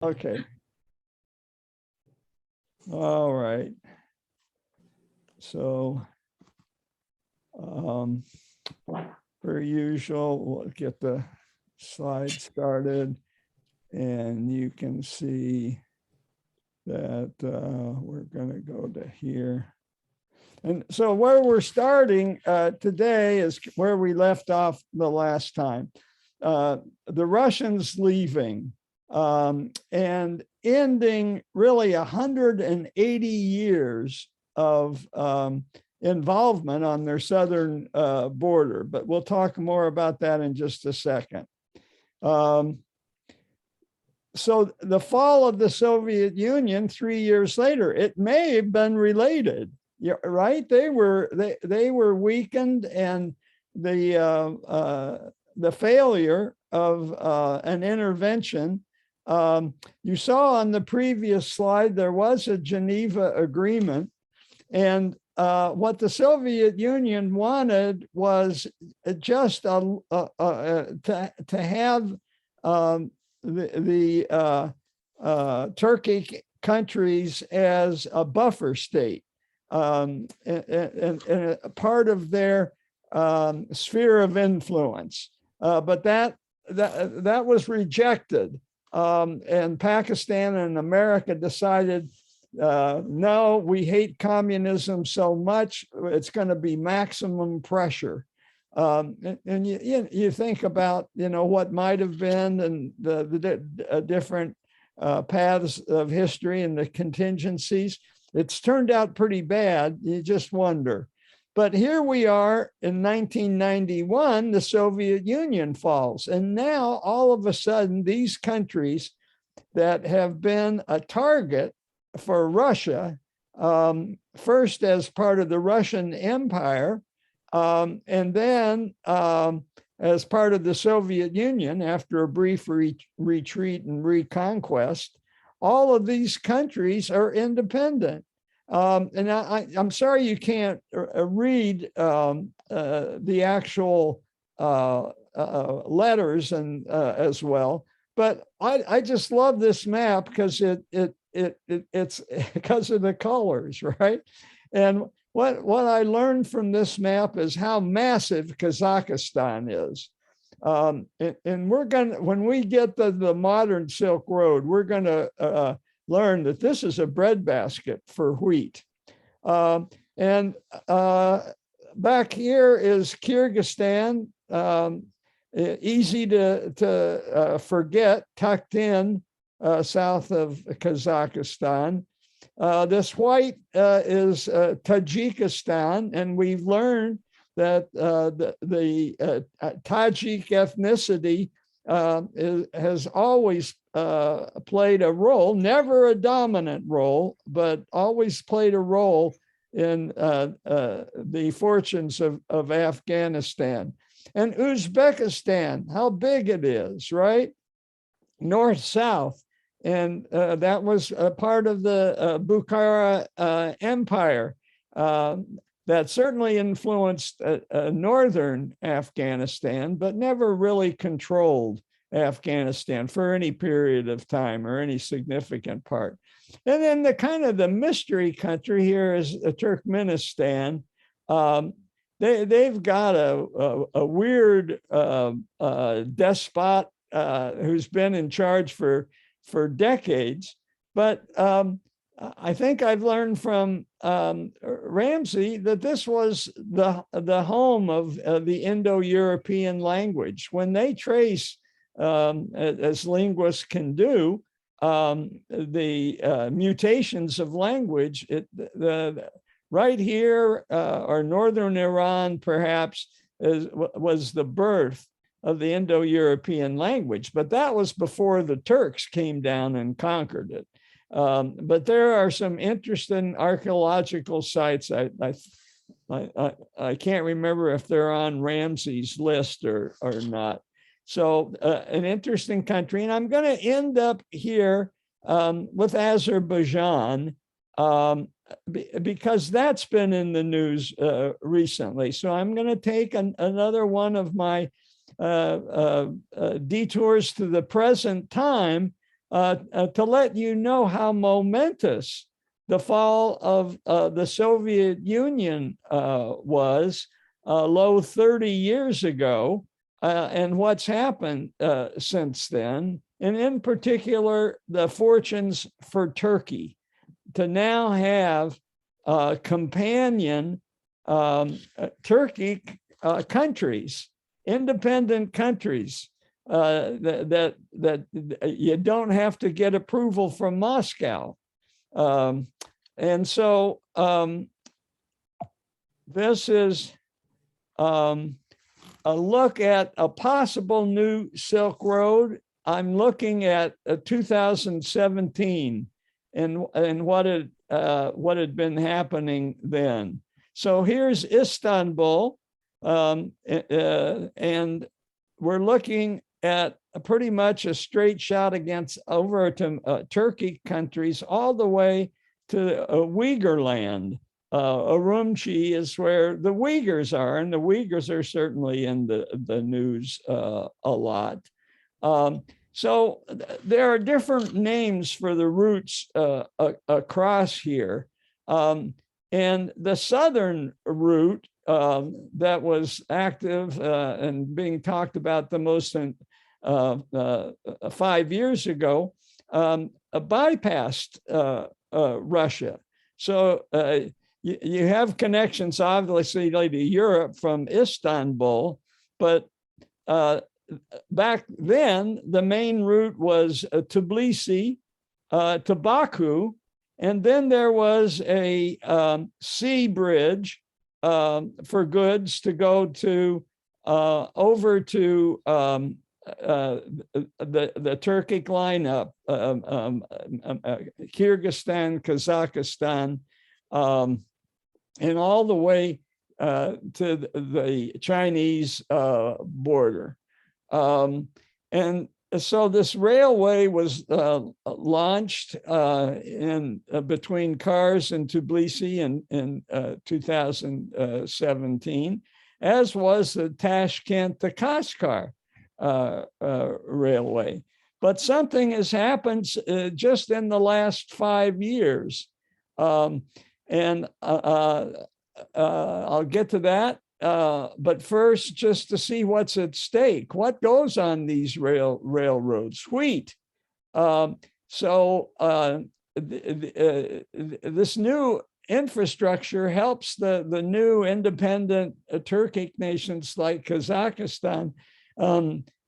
Okay. All right. So, per usual, we'll get the slide started, and you can see that we're going to go to here. And so where we're starting today is where we left off the last time. The Russians leaving and ending really 180 years of involvement on their southern border. But we'll talk more about that in just a second. So the fall of the Soviet Union 3 years later, it may have been related. Yeah, right. They were weakened, and the failure of an intervention. You saw on the previous slide there was a Geneva Agreement, and what the Soviet Union wanted was just to have the Turkic countries as a buffer state. And a part of their sphere of influence, but that was rejected, and Pakistan and America decided, no, we hate communism so much, it's going to be maximum pressure. And you think about what might have been, and the different paths of history and the contingencies. It's turned out pretty bad. You just wonder. But here we are in 1991, the Soviet Union falls. And now all of a sudden, these countries that have been a target for Russia, first as part of the Russian Empire, and then as part of the Soviet Union after a brief retreat and reconquest, all of these countries are independent. And I'm sorry you can't read the actual letters and as well, but I just love this map because it's because of the colors, right? And what I learned from this map is how massive Kazakhstan is. And we're gonna, when we get to the modern Silk Road, we're gonna learn that this is a breadbasket for wheat. And back here is Kyrgyzstan, easy to forget, tucked in south of Kazakhstan. This white is Tajikistan, and we've learned that the Tajik ethnicity has always played a role, never a dominant role, but always played a role in the fortunes of Afghanistan. And Uzbekistan, how big it is, right? North-south. And that was a part of the Bukhara Empire that certainly influenced northern Afghanistan, but never really controlled Afghanistan for any period of time or any significant part. And then the kind of the mystery country here is Turkmenistan. They've got a weird despot who's been in charge for decades, but I think I've learned from Ramsey that this was the home of the Indo-European language. When they trace, as linguists can do, the mutations of language, right here, or northern Iran perhaps, was the birth of the Indo-European language, but that was before the Turks came down and conquered it. But there are some interesting archaeological sites. I can't remember if they're on Ramsey's list or not. So an interesting country. And I'm going to end up here with Azerbaijan because that's been in the news recently. So I'm going to take another one of my detours to the present time to let you know how momentous the fall of the Soviet Union was, low 30 years ago, and what's happened since then, and in particular, the fortunes for Turkey to now have companion Turkey countries, independent countries, that you don't have to get approval from Moscow. And so this is a look at a possible new Silk Road. I'm looking at 2017 and what had been happening then. So here's Istanbul, and we're looking at pretty much a straight shot against over to Turkey countries all the way to Uyghur land. Urumqi is where the Uyghurs are, and the Uyghurs are certainly in the news a lot. So there are different names for the routes across here. And the southern route that was active and being talked about the most in 5 years ago, bypassed Russia. So you have connections, obviously, to Europe from Istanbul, but back then, the main route was Tbilisi to Baku, and then there was a sea bridge for goods to go to over to the Turkic lineup, Kyrgyzstan, Kazakhstan, and all the way to the Chinese border. And so this railway was launched in between Kars and Tbilisi in 2017, as was the Tashkent to Kashgar railway. But something has happened just in the last 5 years. And I'll get to that. But first, just to see what's at stake, what goes on these railroads? Wheat. This new infrastructure helps the new independent Turkic nations like Kazakhstan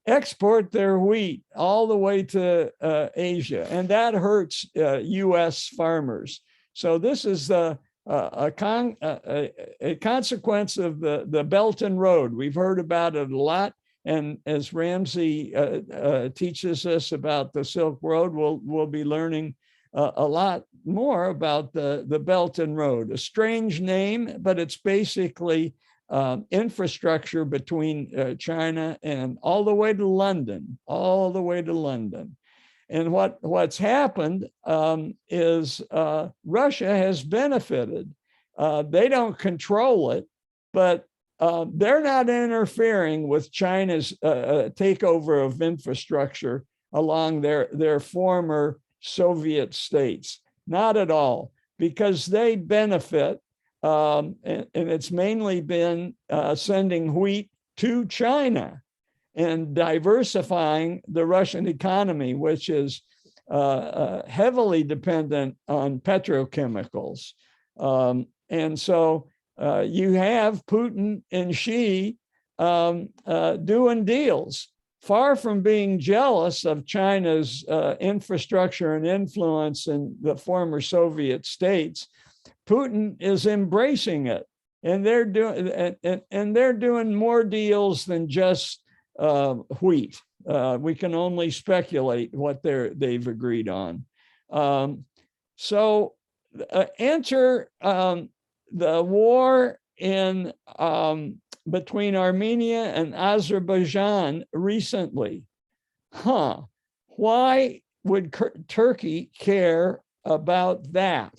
export their wheat all the way to Asia, and that hurts U.S. farmers. So this is a consequence of the Belt and Road. We've heard about it a lot, and as Ramsey teaches us about the Silk Road, we'll be learning a lot more about the Belt and Road. A strange name, but it's basically infrastructure between China and all the way to London, And what's happened is Russia has benefited. They don't control it, but they're not interfering with China's takeover of infrastructure along their former Soviet states. Not at all, because they benefit, and it's mainly been sending wheat to China and diversifying the Russian economy, which is heavily dependent on petrochemicals. And so you have Putin and Xi doing deals. Far from being jealous of China's infrastructure and influence in the former Soviet states, Putin is embracing it. And they're doing more deals than just wheat. We can only speculate what they've agreed on. So enter the war in between Armenia and Azerbaijan recently. Why would Turkey care about that?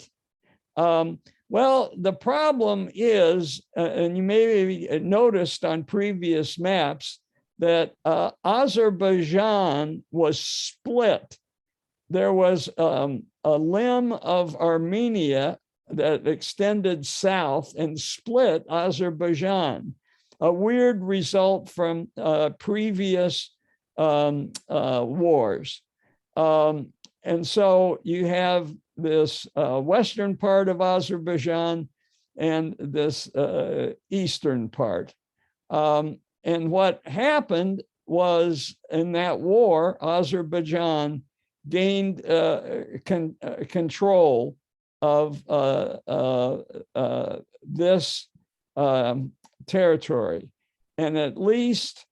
Well, the problem is, and you may have noticed on previous maps, that Azerbaijan was split there was a limb of Armenia that extended south and split Azerbaijan, a weird result from previous wars. And so you have this western part of Azerbaijan and this eastern part. And what happened was in that war, Azerbaijan gained control of this territory, and at least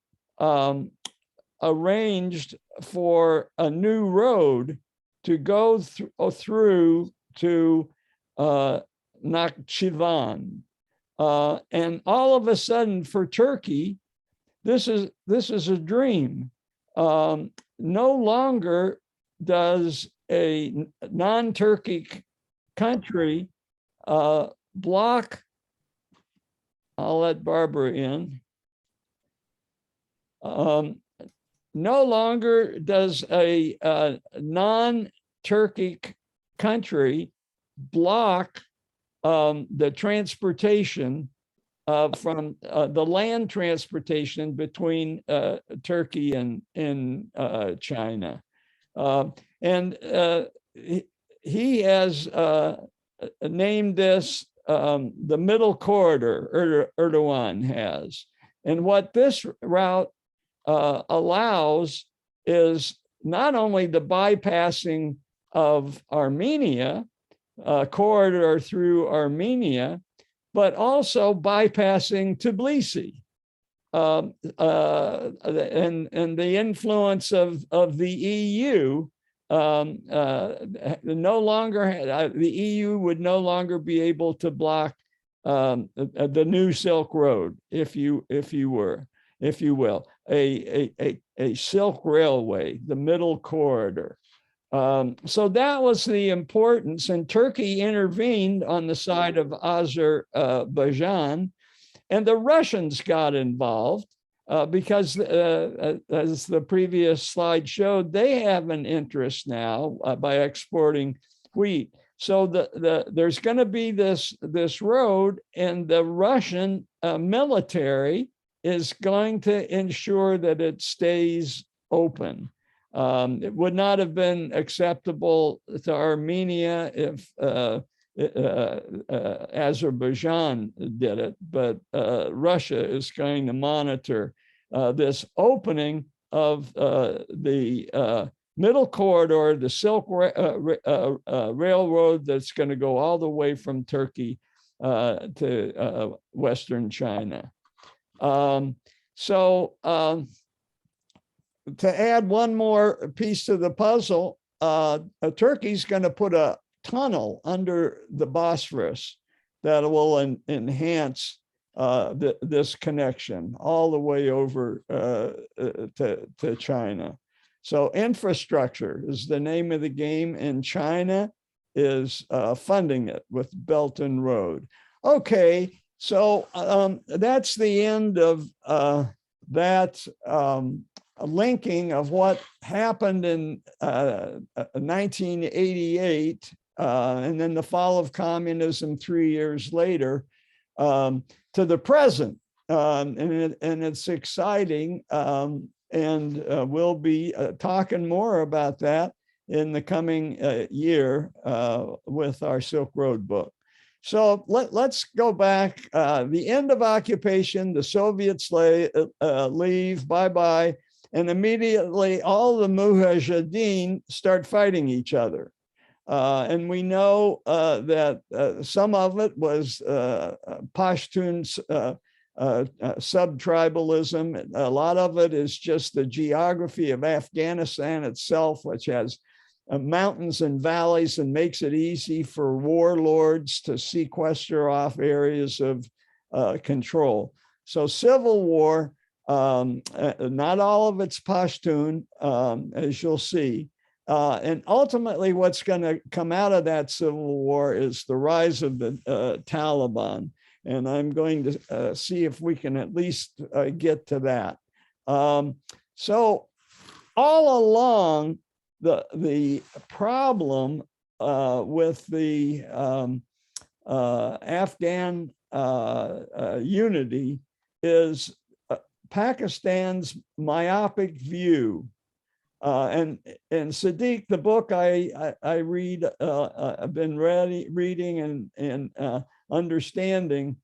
arranged for a new road to go through to Nakhchivan. And all of a sudden for Turkey, this is a dream. No longer does a non-Turkic country block, I'll let Barbara in. No longer does a non-Turkic country block the transportation from the land transportation between Turkey and China. And he has named this the middle corridor, Erdogan has. And what this route allows is not only the bypassing of Armenia, corridor through Armenia, but also bypassing Tbilisi and the influence of the EU. No longer, the EU would no longer be able to block the new Silk Road, if you will, a Silk Railway, the middle corridor. So that was the importance, and Turkey intervened on the side of Azerbaijan, and the Russians got involved because, as the previous slide showed, they have an interest now by exporting wheat. So there's going to be this road, and the Russian military is going to ensure that it stays open. It would not have been acceptable to Armenia if Azerbaijan did it, but Russia is going to monitor this opening of the middle corridor, the Silk Railroad that's going to go all the way from Turkey to Western China. To add one more piece to the puzzle, Turkey's going to put a tunnel under the Bosphorus that will enhance this connection all the way over to China. So infrastructure is the name of the game, and China is funding it with Belt and Road. Okay, so that's the end of that linking of what happened in 1988 and then the fall of communism 3 years later to the present. And it's exciting. And we'll be talking more about that in the coming year with our Silk Road book. So let's go back. The end of occupation, the Soviets leave, bye-bye, and immediately all the Mujahideen start fighting each other. And we know that some of it was Pashtuns, sub-tribalism. A lot of it is just the geography of Afghanistan itself, which has mountains and valleys and makes it easy for warlords to sequester off areas of control. So civil war, not all of it's Pashtun, as you'll see. And ultimately, what's going to come out of that civil war is the rise of the Taliban. And I'm going to see if we can at least get to that. So all along, the problem with the Afghan unity is Pakistan's myopic view. And Sadiq, the book I read, I've been reading and understanding,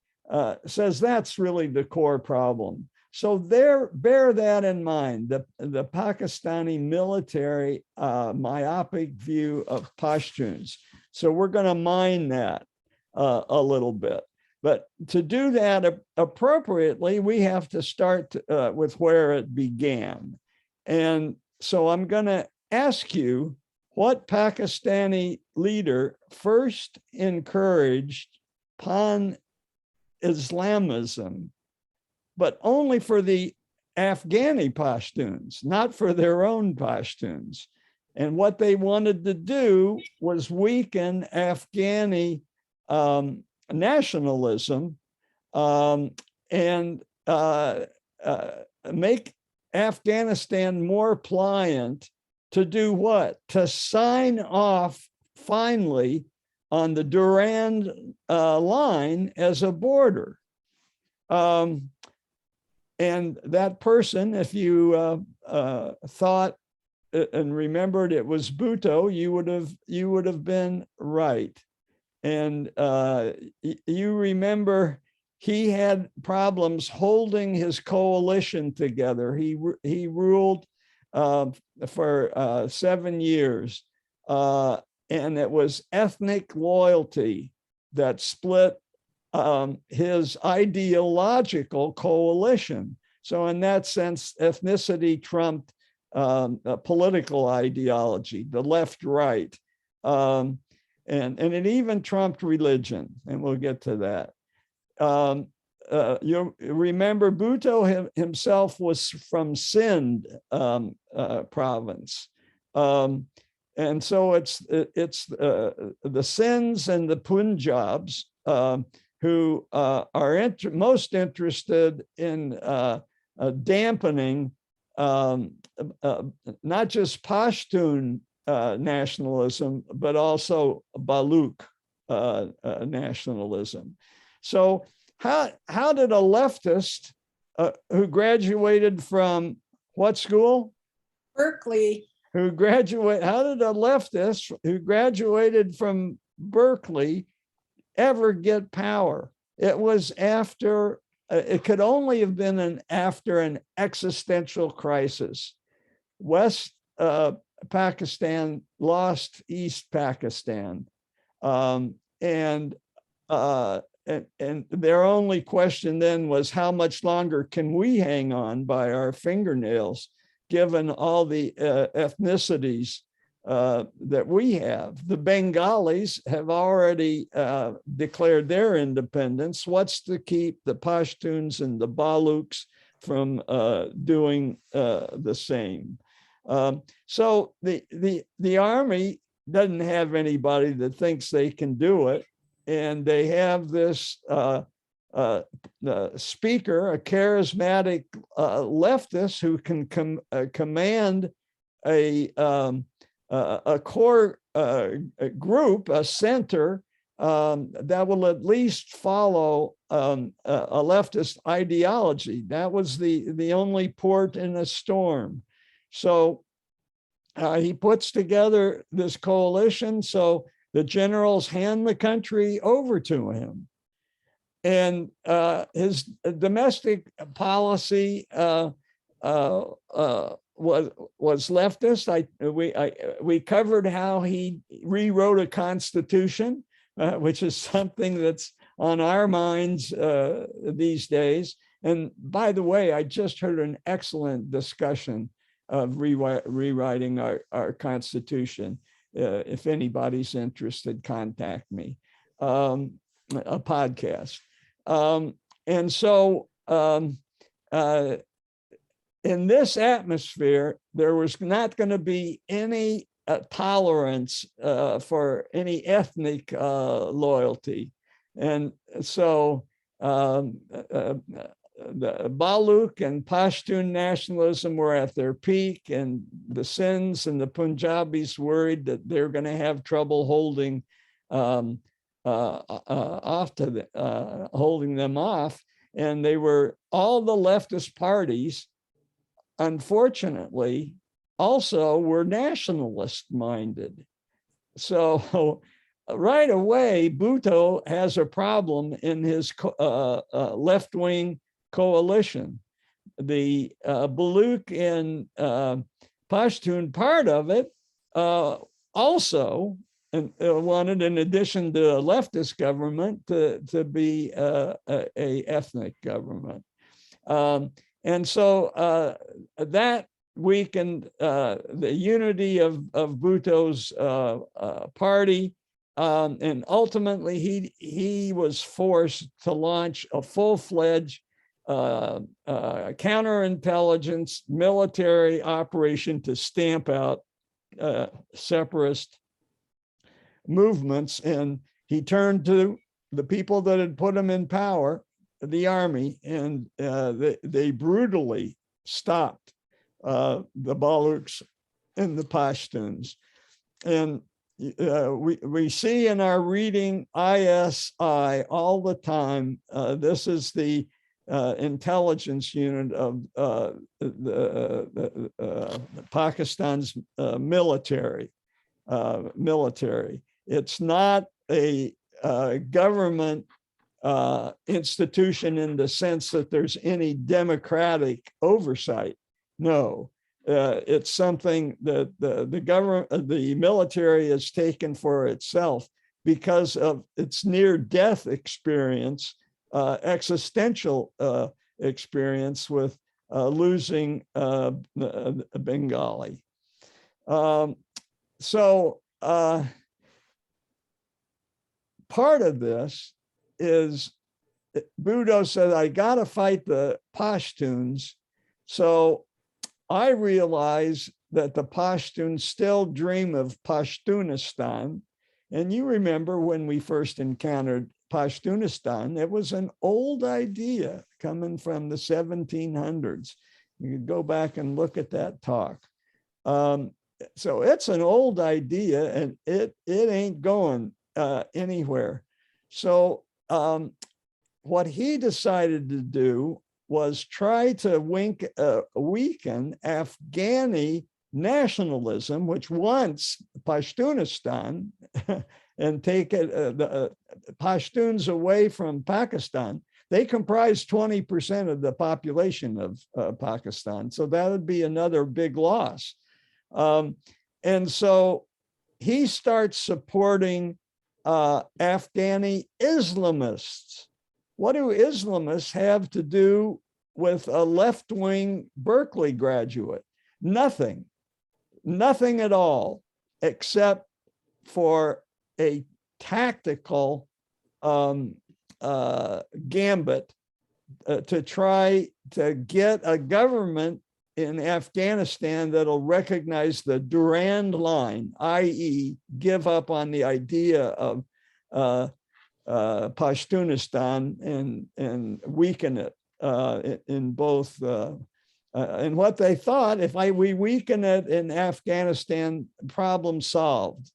says that's really the core problem. So bear that in mind, the Pakistani military myopic view of Pashtuns. So we're going to mine that a little bit. But to do that appropriately, we have to start with where it began. And so I'm going to ask you what Pakistani leader first encouraged pan-Islamism, but only for the Afghani Pashtuns, not for their own Pashtuns. And what they wanted to do was weaken Afghani nationalism and make Afghanistan more pliant to do what? To sign off finally on the Durand line as a border. And that person, if you thought and remembered it was Bhutto, you would have been right. And you remember he had problems holding his coalition together. He ruled for 7 years, and it was ethnic loyalty that split his ideological coalition. So in that sense, ethnicity trumped political ideology, the left-right. And it even trumped religion, and we'll get to that. You remember Bhutto himself was from Sindh province. And so it's the Sinds and the Punjabs who are most interested in dampening not just Pashtun nationalism, but also Baloch nationalism. So how did a leftist who graduated from what school? Berkeley. How did a leftist who graduated from Berkeley ever get power? It was after, it could only have been after an existential crisis. West Pakistan lost East Pakistan. And their only question then was, how much longer can we hang on by our fingernails, given all the ethnicities that we have? The Bengalis have already declared their independence. What's to keep the Pashtuns and the Balochs from doing the same? So the army doesn't have anybody that thinks they can do it. And they have this speaker, a charismatic leftist who can command a core group, a center that will at least follow a leftist ideology. That was the only port in a storm. So he puts together this coalition. So the generals hand the country over to him. And his domestic policy was leftist. We covered how he rewrote a constitution, which is something that's on our minds these days. And by the way, I just heard an excellent discussion of rewriting our constitution. If anybody's interested, contact me. A podcast. And so in this atmosphere, there was not going to be any tolerance for any ethnic loyalty. And so the Baloch and Pashtun nationalism were at their peak, and the Sinds and the Punjabis worried that they're going to have trouble holding holding them off. And they were, all the leftist parties, unfortunately, also were nationalist minded. So right away, Bhutto has a problem in his left-wing coalition. The Baloch and Pashtun part of it also wanted, in addition to a leftist government, to be a ethnic government. And so that weakened the unity of Bhutto's party. And ultimately, he was forced to launch a full-fledged counterintelligence military operation to stamp out separatist movements. And he turned to the people that had put him in power, the army, and they brutally stopped the Balochs and the Pashtuns. And we see in our reading ISI all the time. This is the intelligence unit of the Pakistan's military. It's not a government institution in the sense that there's any democratic oversight. No. It's something that the government, the military has taken for itself because of its near-death experience, existential experience with losing Bengali. So part of this is Bhutto said, I got to fight the Pashtuns. So I realize that the Pashtuns still dream of Pashtunistan. And you remember when we first encountered Pashtunistan, it was an old idea coming from the 1700s. You could go back and look at that talk. So it's an old idea, and it ain't going anywhere. So what he decided to do was try to weaken Afghani nationalism, which wants Pashtunistan, and take the Pashtuns away from Pakistan. They comprise 20% of the population of Pakistan. So that would be another big loss. And so he starts supporting Afghani Islamists. What do Islamists have to do with a left-wing Berkeley graduate? Nothing at all, except for a tactical gambit to try to get a government in Afghanistan that'll recognize the Durand Line, i.e., give up on the idea of Pashtunistan and weaken it in both. And what they thought, if we weaken it in Afghanistan, problem solved.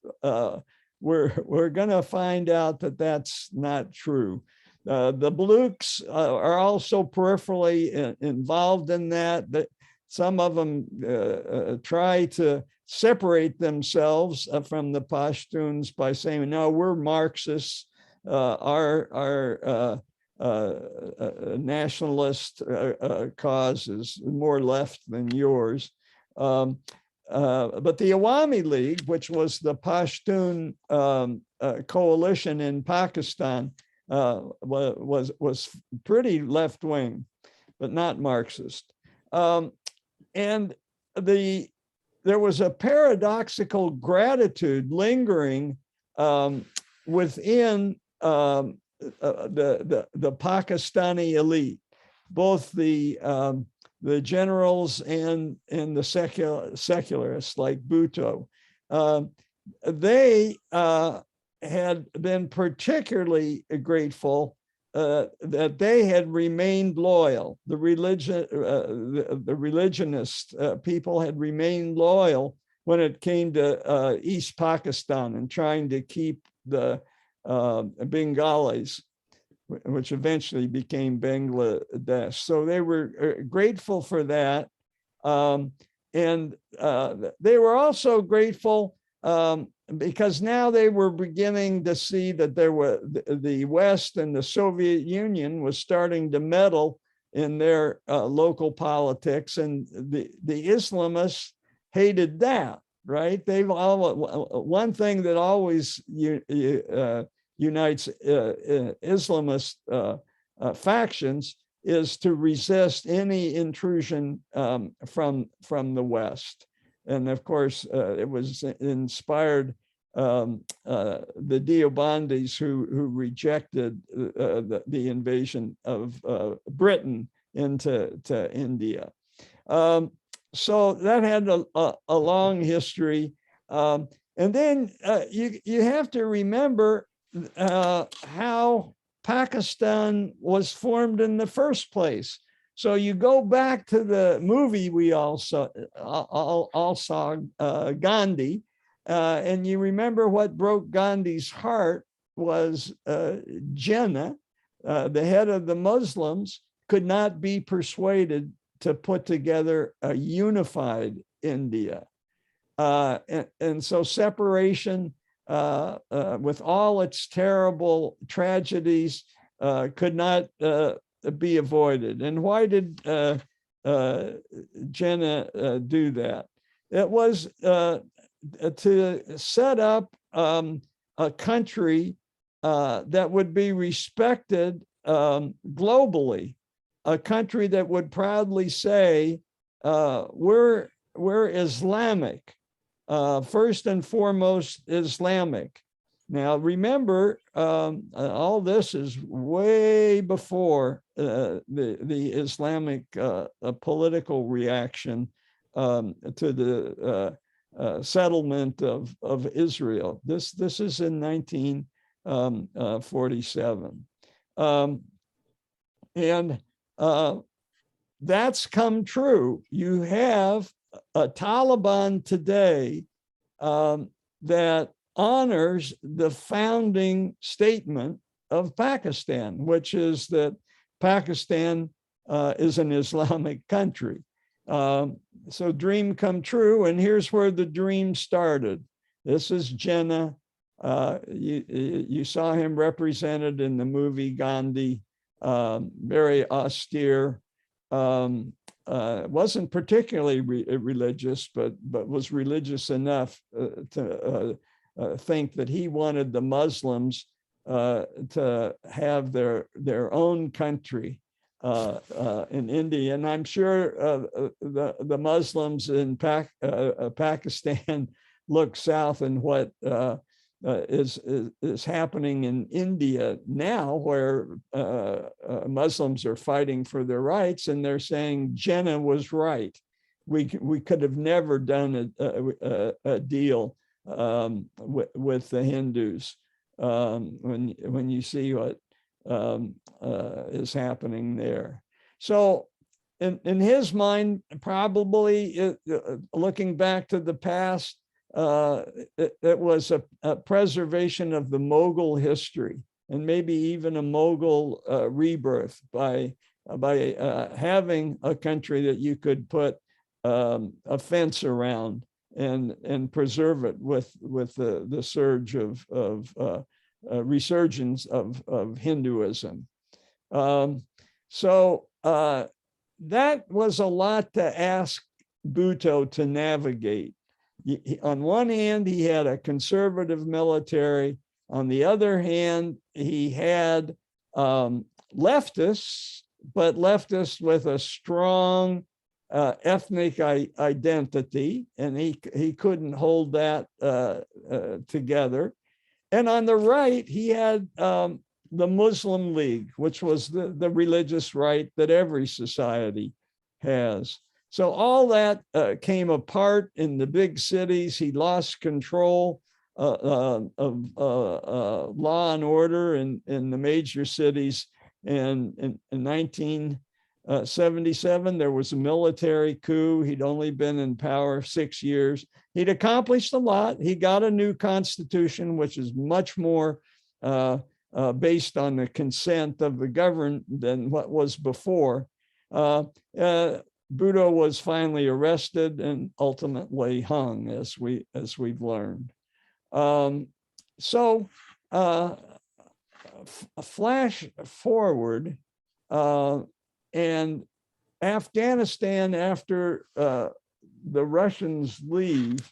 We're going to find out that that's not true. The Balochs are also peripherally involved in that. But some of them try to separate themselves from the Pashtuns by saying, no, we're Marxists. Our nationalist cause is more left than yours. But the Awami League, which was the Pashtun coalition in Pakistan, was pretty left-wing, but not Marxist. And there was a paradoxical gratitude lingering within the Pakistani elite, both the generals and the secularists like Bhutto. They had been particularly grateful that they had remained loyal. The religionist people had remained loyal when it came to East Pakistan and trying to keep the Bengalis, which eventually became Bangladesh. So they were grateful for that. And they were also grateful because now they were beginning to see that the West and the Soviet Union was starting to meddle in their local politics, and the Islamists hated that, right? One thing that always unites Islamist factions is to resist any intrusion from the West. And of course, it was inspired the Deobandis who rejected the invasion of Britain into India. So that had a long history. And then you have to remember how Pakistan was formed in the first place. So you go back to the movie we all saw Gandhi, and you remember what broke Gandhi's heart was Jinnah, the head of the Muslims, could not be persuaded to put together a unified India. And so separation, with all its terrible tragedies, could not be avoided. And why did Jinnah do that? It was to set up a country that would be respected globally, a country that would proudly say, we're Islamic, first and foremost Islamic. Now, remember, all this is way before the Islamic political reaction to the settlement of Israel. This is in 1947. And that's come true. You have a Taliban today that honors the founding statement of Pakistan, which is that Pakistan is an Islamic country. So dream come true, and here's where the dream started. This is Jinnah. You saw him represented in the movie Gandhi, very austere. Wasn't particularly religious, but was religious enough to think that he wanted the Muslims to have their own country in India. And I'm sure the Muslims in Pakistan look south and what is happening in India now, where Muslims are fighting for their rights, and they're saying Jinnah was right. We could have never done a deal with the Hindus when you see what is happening there. So in his mind, probably looking back to the past, it was a preservation of the Mughal history, and maybe even a Mughal rebirth by having a country that you could put a fence around and preserve it with the surge of resurgence of Hinduism. So that was a lot to ask Bhutto to navigate. On one hand, he had a conservative military. On the other hand, he had leftists, but leftists with a strong ethnic identity, and he couldn't hold that together. And on the right, he had the Muslim League, which was the religious right that every society has. So all that came apart in the big cities. He lost control of law and order in the major cities. And in 1977, there was a military coup. He'd only been in power 6 years. He'd accomplished a lot. He got a new constitution, which is much more based on the consent of the governed than what was before. Bhutto was finally arrested and ultimately hung, as we've learned. Flash forward, and Afghanistan, after the Russians leave,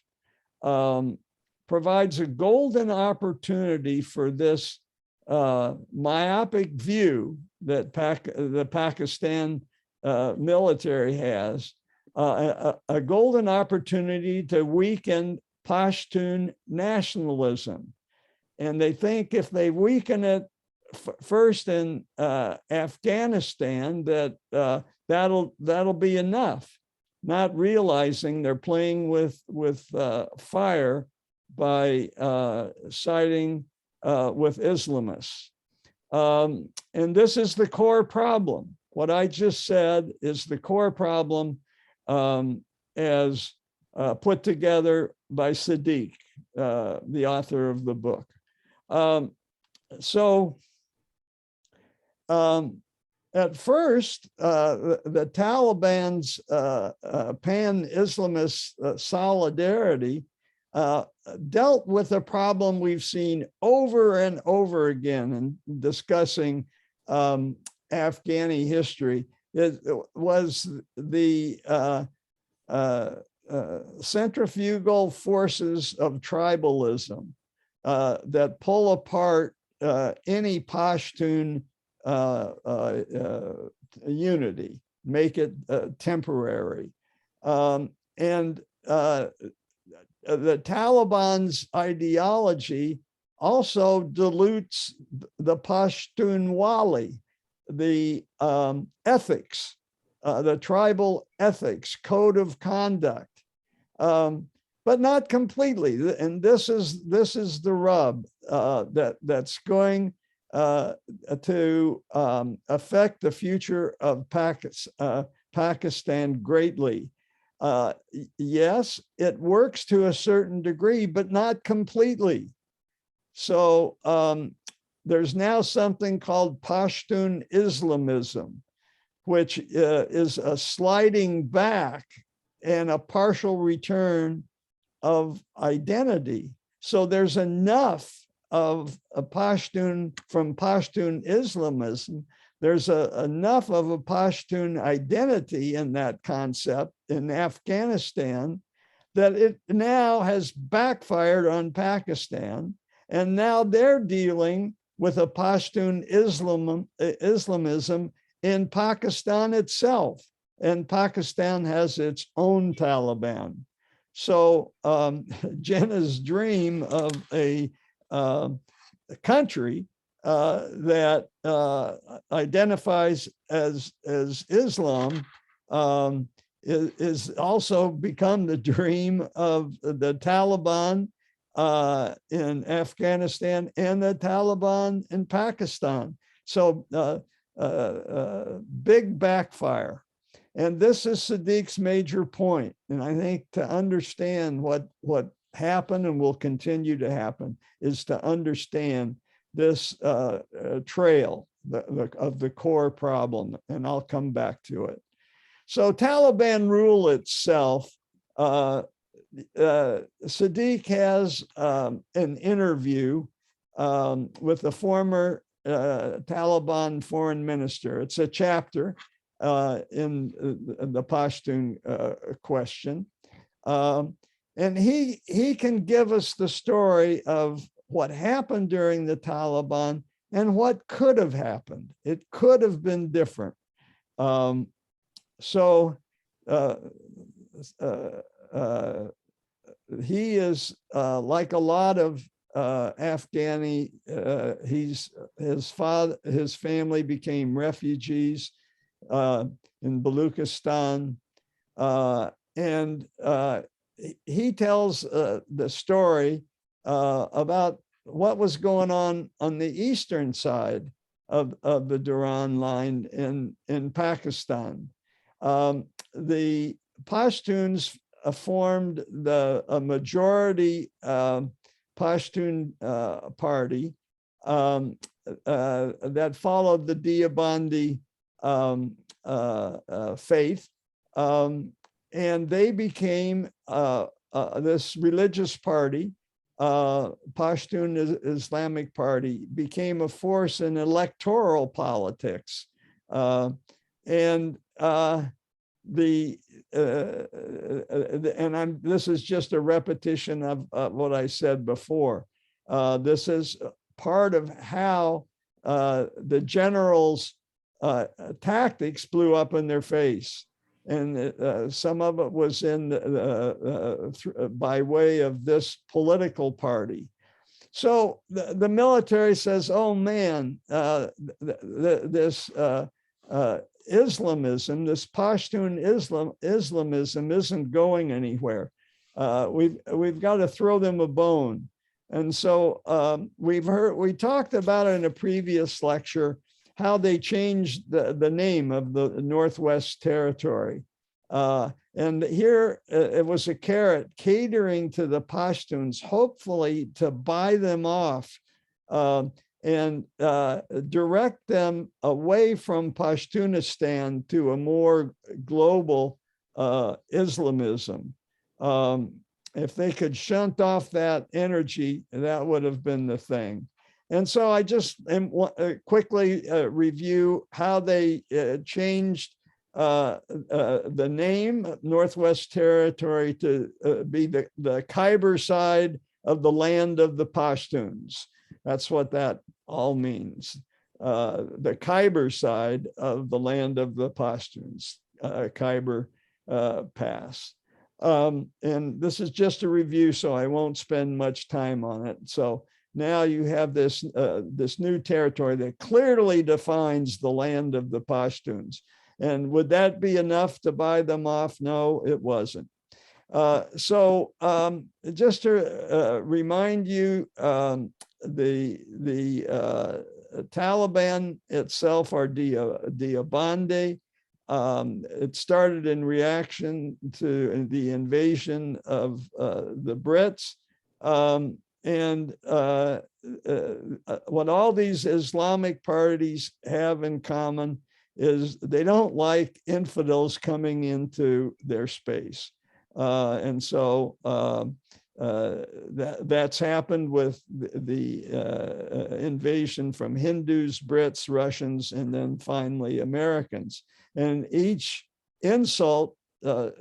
provides a golden opportunity for this myopic view that the Pakistan military has, a golden opportunity to weaken Pashtun nationalism. And they think if they weaken it first in Afghanistan, that that'll be enough, not realizing they're playing with fire by siding with Islamists. And this is the core problem. What I just said is the core problem as put together by Sadiq, the author of the book. At first, the Taliban's pan-Islamist solidarity dealt with a problem we've seen over and over again in discussing Afghani history. It was the centrifugal forces of tribalism that pull apart any Pashtun unity, make it temporary. And the Taliban's ideology also dilutes the Pashtunwali, the ethics, the tribal ethics, code of conduct, but not completely. And this is the rub that's going to affect the future of Pakistan greatly. Yes, it works to a certain degree, but not completely. So there's now something called Pashtun Islamism, which is a sliding back and a partial return of identity. So there's enough of a Pashtun from Pashtun Islamism. There's enough of a Pashtun identity in that concept in Afghanistan that it now has backfired on Pakistan. And now they're dealing with a Pashtun Islamism in Pakistan itself. And Pakistan has its own Taliban. So Jinnah's dream of a country that identifies as Islam is also become the dream of the Taliban in Afghanistan and the Taliban in Pakistan. So big backfire. And this is Sadiq's major point. And I think to understand what happened and will continue to happen is to understand this trail of the core problem. And I'll come back to it. So Taliban rule itself, Sadiq has an interview with the former Taliban foreign minister. It's a chapter in the Pashtun question. And he can give us the story of what happened during the Taliban and what could have happened. It could have been different. He is like a lot of Afghani. His family became refugees in Baluchistan, and he tells the story about what was going on the eastern side of the Durand line in Pakistan. The Pashtuns formed a majority Pashtun party that followed the Deobandi faith, and they became this religious party. Pashtun Islamic Party became a force in electoral politics, and this is just a repetition of what I said before. This is part of how the generals' tactics blew up in their face. And some of it was by way of this political party. So the military says, oh man, this Islamism, this Pashtun Islamism isn't going anywhere. We've got to throw them a bone. And so we talked about in a previous lecture how they changed the name of the Northwest Territory. And here it was a carrot catering to the Pashtuns, hopefully to buy them off and direct them away from Pashtunistan to a more global Islamism. If they could shunt off that energy, that would have been the thing. And so I just quickly review how they changed the name Northwest Territory to be the Khyber side of the land of the Pashtuns. That's what that all means. The Khyber side of the land of the Pashtuns, Khyber Pass. And this is just a review, so I won't spend much time on it. So now you have this new territory that clearly defines the land of the Pashtuns. And would that be enough to buy them off? No, it wasn't. So just to remind you, the Taliban itself are Deobandi. It started in reaction to the invasion of the Brits. And what all these Islamic parties have in common is they don't like infidels coming into their space. And so that's happened with the invasion from Hindus, Brits, Russians, and then finally Americans. And each insult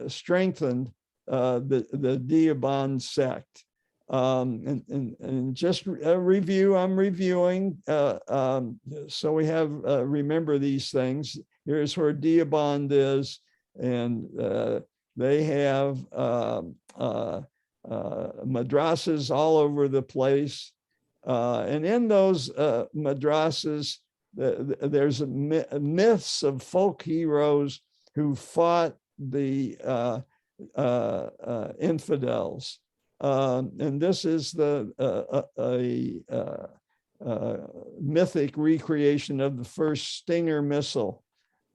strengthened the Deoband sect. And just a review, I'm reviewing, so we have, remember these things. Here's where Deoband is, and they have madrasas all over the place. And in those madrasas, there's myths of folk heroes who fought the infidels. And this is the mythic recreation of the first Stinger missile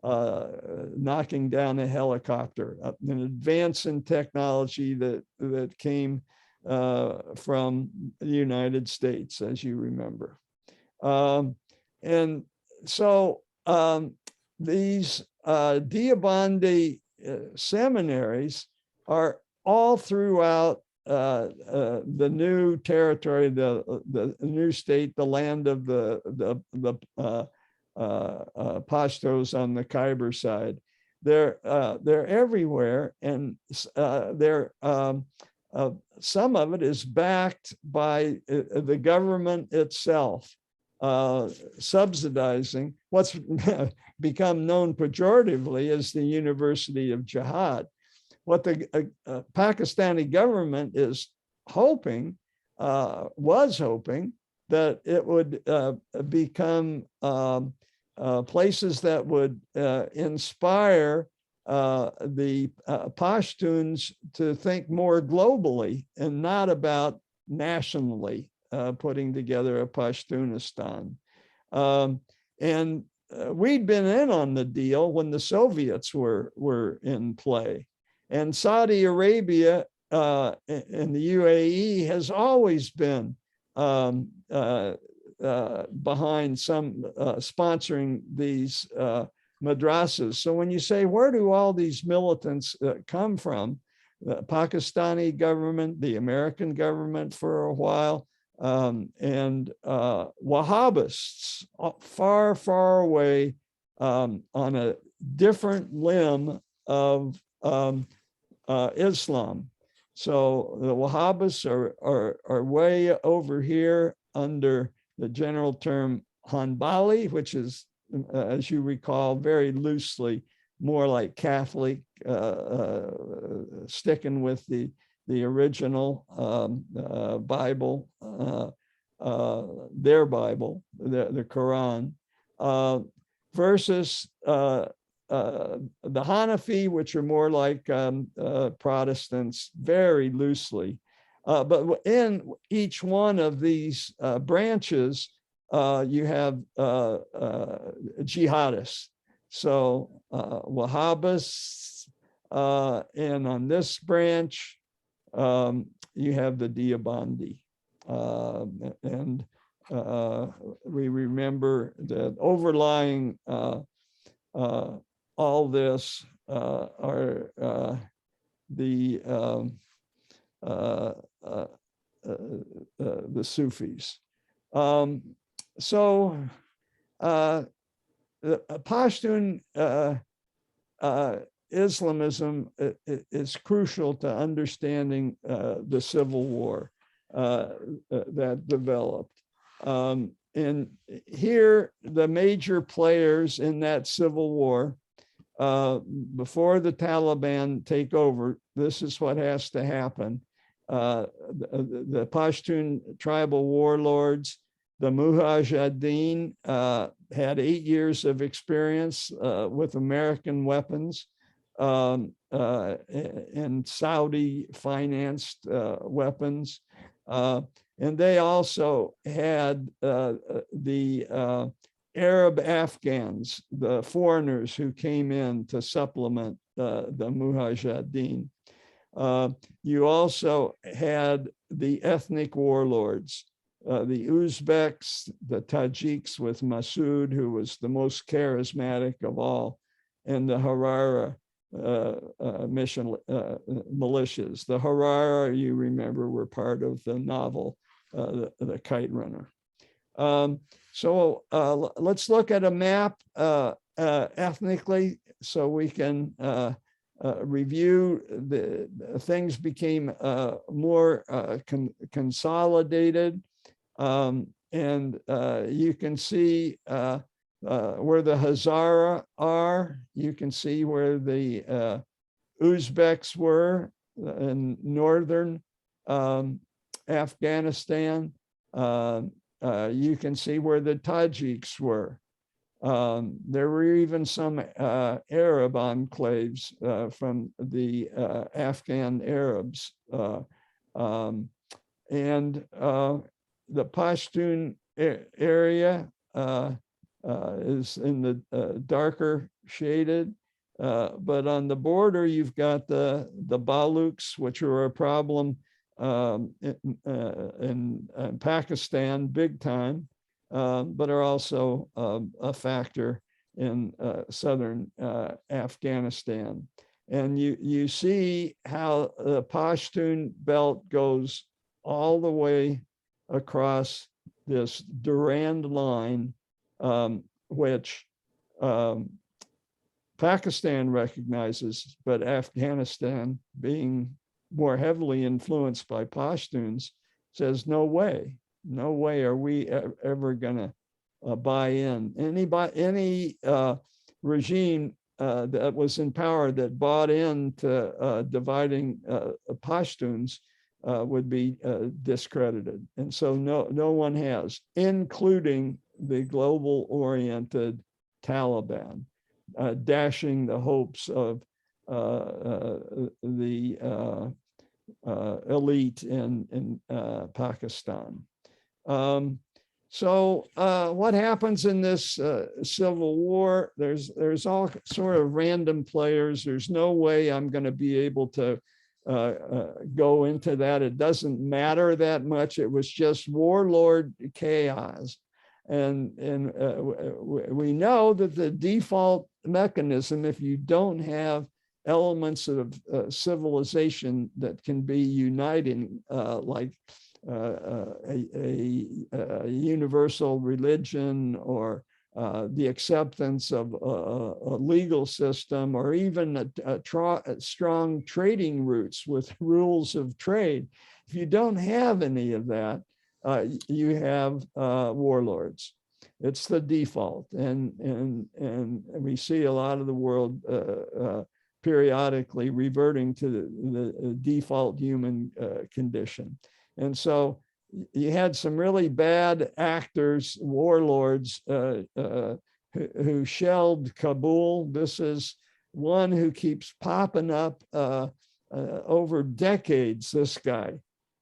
knocking down a helicopter, an advance in technology that came from the United States, as you remember. And so these Deobandi seminaries are all throughout the new territory, the new state, the land of the Pashtos on the Khyber side. They're everywhere, and some of it is backed by the government itself, subsidizing what's become known pejoratively as the University of Jihad. What the Pakistani government is hoping, was hoping, that it would become places that would inspire the Pashtuns to think more globally and not about nationally putting together a Pashtunistan. And we'd been in on the deal when the Soviets were in play. And Saudi Arabia and the UAE has always been behind some sponsoring these madrasas. So when you say, where do all these militants come from? The Pakistani government, the American government for a while, and Wahhabists far, far away on a different limb of Islam. So the Wahhabists are way over here under the general term Hanbali, which is, as you recall, very loosely more like Catholic, sticking with the original Bible, their Bible, the Quran, versus the Hanafi, which are more like Protestants, very loosely. But in each one of these branches, you have jihadists. So Wahhabists, and on this branch, you have the Deobandi. And we remember that overlying all this are the Sufis. The Pashtun Islamism is crucial to understanding the civil war that developed. And here, the major players in that civil war, before the Taliban take over, this is what has to happen. The Pashtun tribal warlords, the Mujahideen, had 8 years of experience with American weapons and Saudi-financed weapons. And they also had the Arab Afghans, the foreigners who came in to supplement the Mujahideen. You also had the ethnic warlords, the Uzbeks, the Tajiks with Masood, who was the most charismatic of all, and the Harara militias. The Harara, you remember, were part of the novel, The Kite Runner. So let's look at a map ethnically so we can review. The things became more consolidated. And you can see where the Hazara are. You can see where the Uzbeks were in northern Afghanistan. You can see where the Tajiks were. There were even some Arab enclaves from the Afghan Arabs. And the Pashtun area is in the darker shaded, but on the border you've got the Baluks, which are a problem in Pakistan big time, but are also a factor in southern Afghanistan. And you see how the Pashtun belt goes all the way across this Durand line, which Pakistan recognizes, but Afghanistan, being more heavily influenced by Pashtuns, says, no way are we ever gonna buy in. Any regime that was in power that bought into dividing Pashtuns would be discredited. And so no one has, including the global-oriented Taliban, dashing the hopes of the elite in Pakistan. So what happens in this civil war? There's all sort of random players. There's no way I'm going to be able to go into that. It doesn't matter that much. It was just warlord chaos. And we know that the default mechanism, if you don't have elements of civilization that can be uniting, like a universal religion, or the acceptance of a legal system, or even strong trading routes with rules of trade. If you don't have any of that, you have warlords. It's the default, and we see a lot of the world periodically reverting to the default human condition. And so you had some really bad actors, warlords, who shelled Kabul. This is one who keeps popping up over decades, this guy,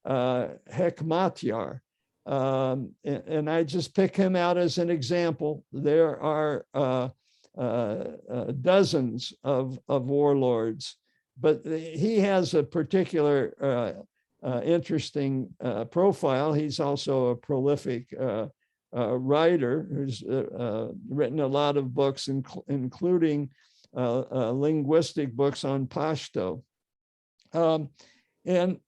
Hekmatyar. And I just pick him out as an example. There are dozens of warlords, but he has a particular interesting profile. He's also a prolific writer who's written a lot of books, including linguistic books on Pashto. And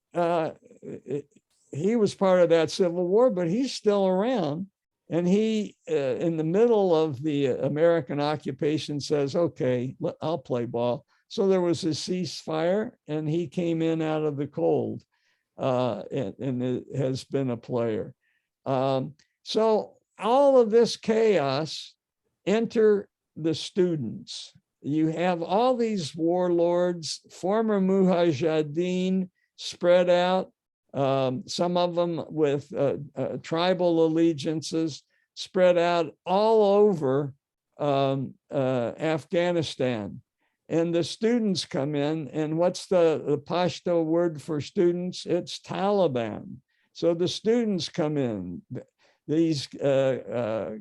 he was part of that civil war, but he's still around. And he, in the middle of the American occupation, says, okay, I'll play ball. So there was a ceasefire, and he came in out of the cold, and it has been a player. So all of this chaos, enter the students. You have all these warlords, former mujahideen spread out, some of them with tribal allegiances, spread out all over Afghanistan. And the students come in, and what's the Pashto word for students? It's Taliban. So the students come in. These people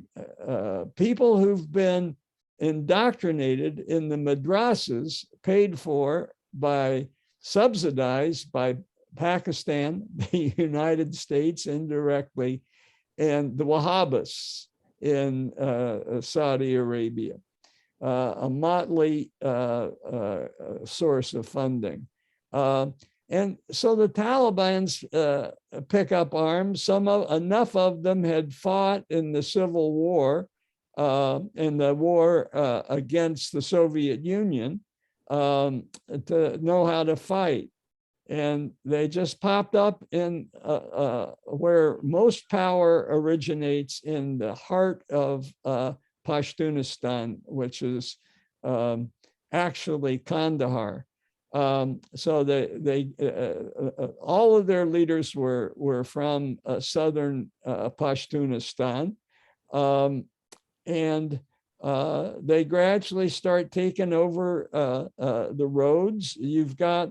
who've been indoctrinated in the madrasas, paid for by, subsidized by Pakistan, the United States indirectly, and the Wahhabis in Saudi Arabia, a motley source of funding. And so the Taliban's pick up arms. Enough of them had fought in the Civil War, in the war against the Soviet Union, to know how to fight. And they just popped up in where most power originates, in the heart of Pashtunistan, which is actually Kandahar. So they all of their leaders were from southern Pashtunistan, and they gradually start taking over the roads. You've got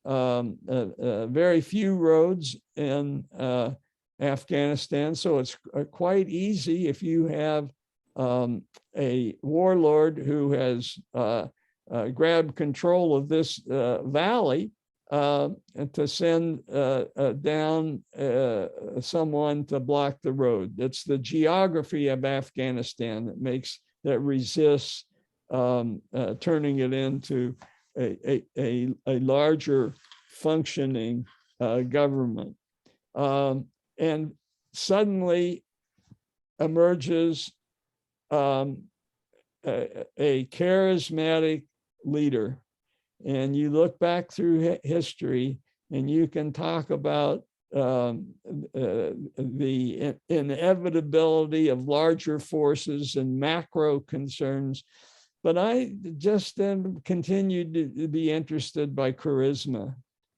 very few roads in Afghanistan, so it's quite easy if you have a warlord who has grabbed control of this valley, and to send down someone to block the road. It's the geography of Afghanistan that resists turning it into a larger functioning government. And suddenly emerges a charismatic leader. And you look back through history, and you can talk about the inevitability of larger forces and macro concerns. But I just continued to be interested by charisma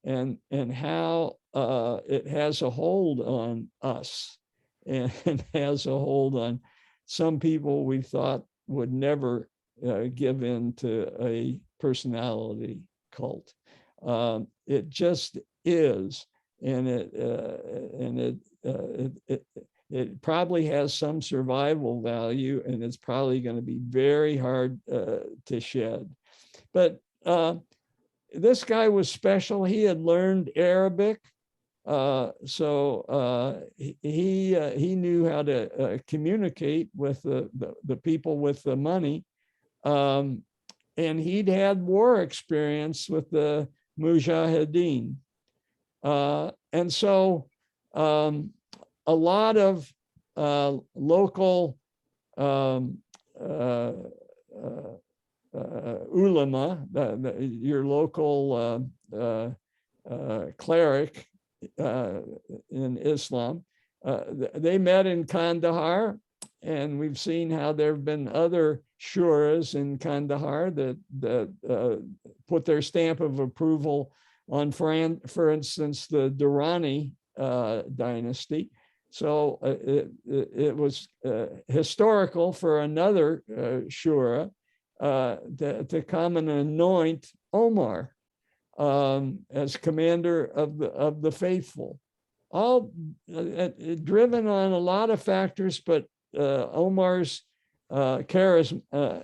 and how it has a hold on us, and has a hold on some people we thought would never give in to a personality cult. It just is, and it it probably has some survival value, and it's probably going to be very hard to shed. But this guy was special. He had learned Arabic, so he knew how to communicate with the people with the money, and he'd had war experience with the Mujahideen, and so a lot of local ulama, your local cleric in Islam, they met in Kandahar, and we've seen how there have been other shuras in Kandahar that put their stamp of approval on, for instance, the Durrani dynasty. So it was historical for another shura to come and anoint Omar as commander of the faithful, all driven on a lot of factors, but Omar's charisma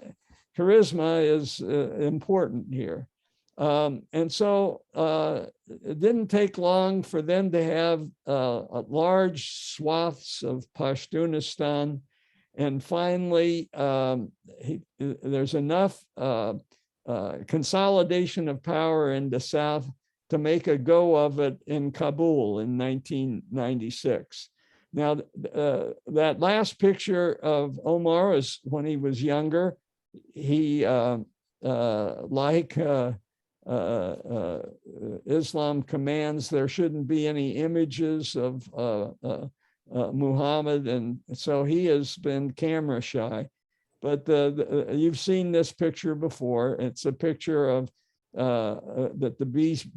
is important here. And so it didn't take long for them to have large swaths of Pashtunistan. And finally, there's enough consolidation of power in the south to make a go of it in Kabul in 1996. Now, that last picture of Omar is when he was younger. He, like Islam commands, there shouldn't be any images of Muhammad, and so he has been camera shy. But you've seen this picture before. It's a picture of that the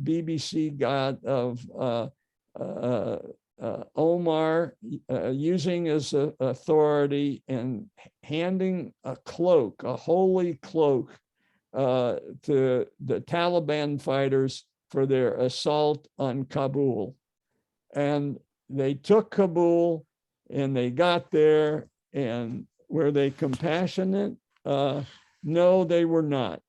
BBC got of Omar using his authority and handing a cloak, a holy cloak, to the Taliban fighters for their assault on Kabul. And they took Kabul, and they got there, and were they compassionate? No, they were not.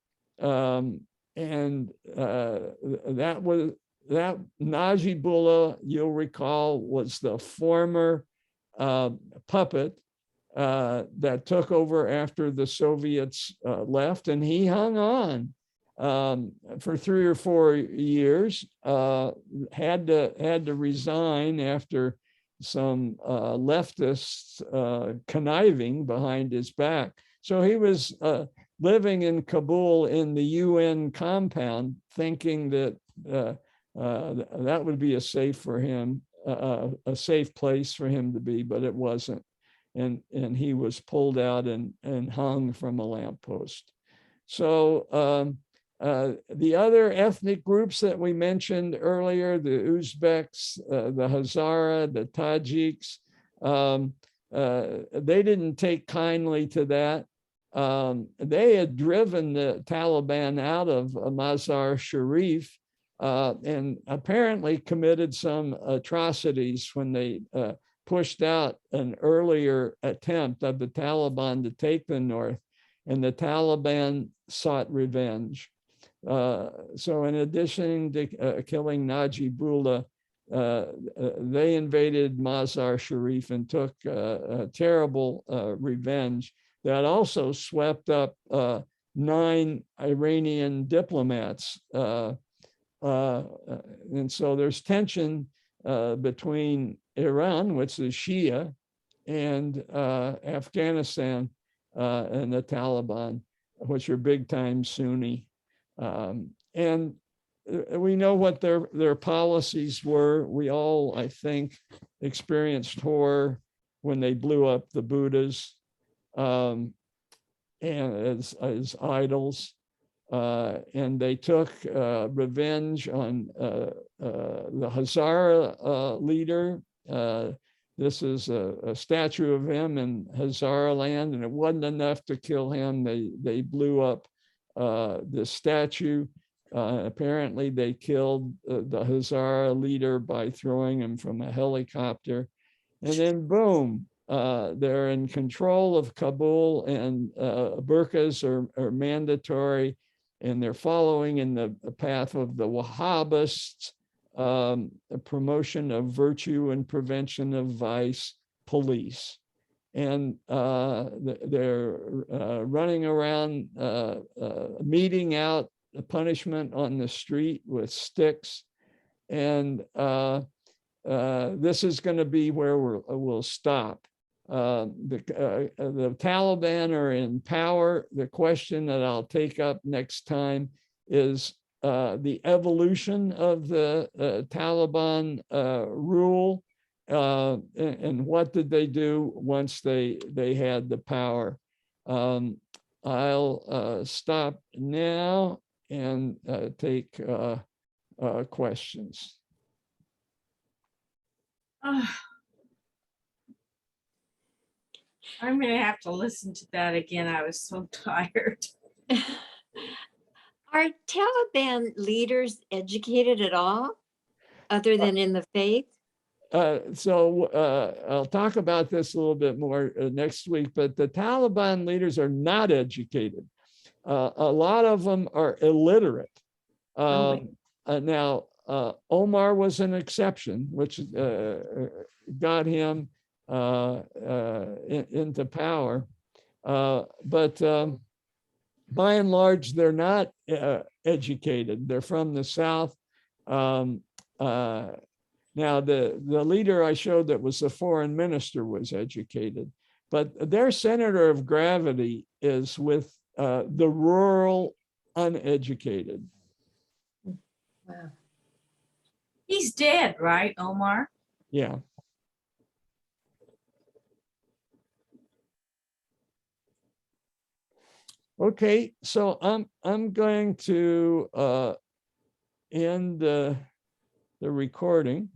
That Najibullah, you'll recall, was the former puppet that took over after the Soviets left, and he hung on for 3 or 4 years. Had to resign after some leftists conniving behind his back. So he was living in Kabul in the UN compound, thinking that that would be a safe for him, a safe place for him to be, but it wasn't. And he was pulled out and hung from a lamppost. So the other ethnic groups that we mentioned earlier, the Uzbeks, the Hazara, the Tajiks, they didn't take kindly to that. They had driven the Taliban out of Mazar Sharif and apparently committed some atrocities when they pushed out an earlier attempt of the Taliban to take the north, and the Taliban sought revenge. So in addition to killing Najibullah, they invaded Mazar Sharif and took a terrible revenge that also swept up 9 Iranian diplomats. And so there's tension between Iran, which is Shia, and Afghanistan and the Taliban, which are big time Sunni. And we know what their policies were. We all, I think, experienced horror when they blew up the Buddhas and as idols. And they took revenge on the Hazara leader. This is a statue of him in Hazara land, and it wasn't enough to kill him. They blew up the statue. Apparently, they killed the Hazara leader by throwing him from a helicopter. And then boom, they're in control of Kabul, and burqas are mandatory, and they're following in the path of the Wahhabists, the promotion of virtue and prevention of vice police. And they're running around, meting out the punishment on the street with sticks. And this is going to be where we'll stop. The Taliban are in power. The question that I'll take up next time is the evolution of the Taliban rule, and what did they do once they had the power. I'll stop now and take questions. I'm going to have to listen to that again. I was so tired. Are Taliban leaders educated at all, other than in the faith? So I'll talk about this a little bit more next week, but the Taliban leaders are not educated. A lot of them are illiterate. Now, Omar was an exception, which got him into power. But by and large, they're not educated. They're from the South. Now, the leader I showed that was the foreign minister was educated, but their center of gravity is with the rural uneducated. Wow. He's dead, right, Omar? Yeah. Okay, so I'm going to end the recording.